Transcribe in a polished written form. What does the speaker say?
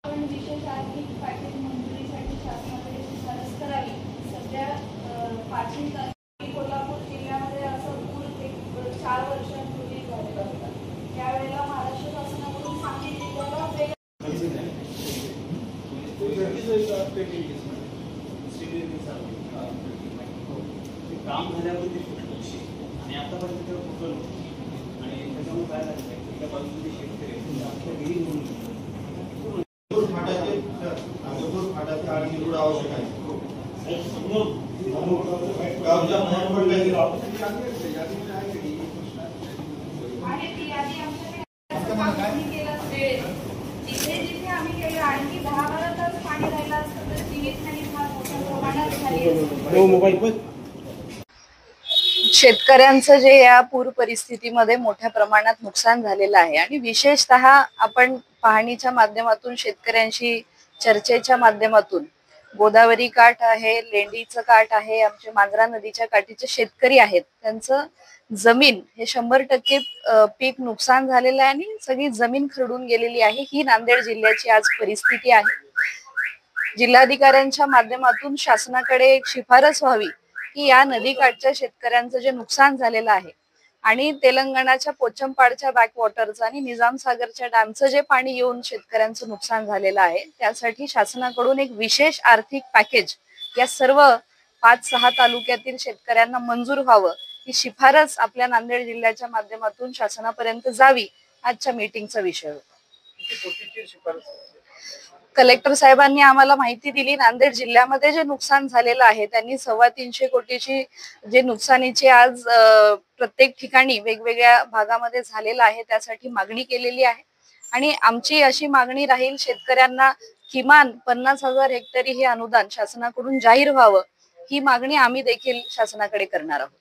पण विशेष आर्थिक पॅकेज मंजुरीसाठी शासनाकडे शिफारस करावी। सध्या पाचवी तालुक्यात कोल्हापूर जिल्ह्यामध्ये असं पूर एक 4 वर्षांपूर्वी झालेला होता। त्यावेळेला महाराष्ट्र शासनाकडून सांगली जिल्ह्याला काम झाल्यावर आणि आतापर्यंत तेव्हा कुठलं नव्हतं आणि त्याच्यामुळे काय झालं त्या बाजूचे शेतकरी आमच्या घरी म्हणून फाटाचे आणि निवड आवश्यक आहे। जिथे आम्ही केलं आणखी 10-12 तास पाणी राहिलं असतं तर जीवितहानी फार मोठ्या प्रमाणात झाली। शेतकऱ्यांचं जे या पूर परिस्थितीमध्ये मोठ्या प्रमाणात नुकसान झालेलं आहे आणि विशेषतः आपण पाहणीच्या माध्यमातून शेतकऱ्यांशी चर्चेच्या माध्यमातून गोदावरी काठ आहे, लेंडीचं काठ आहे, आमचे मांजरा नदीच्या काठीचे शेतकरी आहेत, त्यांचं जमीन हे 100% पीक नुकसान झालेलं आहे आणि सगळी जमीन खरडून गेलेली आहे। ही नांदेड जिल्ह्याची आज परिस्थिती आहे। जिल्हाधिकाऱ्यांच्या माध्यमातून शासनाकडे एक शिफारस व्हावी की या नदीकाठच्या शेतकऱ्यांचं जे नुकसान झालेलं आहे आणि तेलंगणाच्या पोचमपाडच्या बॅकवॉटरचं आणि निजाम सागरच्या डॅमचं जे पाणी येऊन शेतकऱ्यांचं नुकसान झालेलं आहे त्यासाठी शासनाकडून एक विशेष आर्थिक पॅकेज या सर्व 5-6 तालुक्यातील शेतकऱ्यांना मंजूर व्हावं ही शिफारस आपल्या नांदेड जिल्ह्याच्या माध्यमातून शासनापर्यंत जावी आजच्या मीटिंगचा विषय होता। कलेक्टर साहेबांनी आम्हाला माहिती दिली, नांदेड जिल्ह्यामध्ये जे नुकसान झालेलं आहे त्यांनी 325 कोटीची जे नुकसानीची आज प्रत्येक ठिकाणी वेगवेगळ्या भागामध्ये झालेलं आहे त्यासाठी मागणी केलेली आहे आणि आमची अशी मागणी राहील शेतकऱ्यांना किमान 50,000 हेक्टरी हे अनुदान शासनाकडून जाहीर व्हावं ही मागणी आम्ही देखील शासनाकडे करणार आहोत।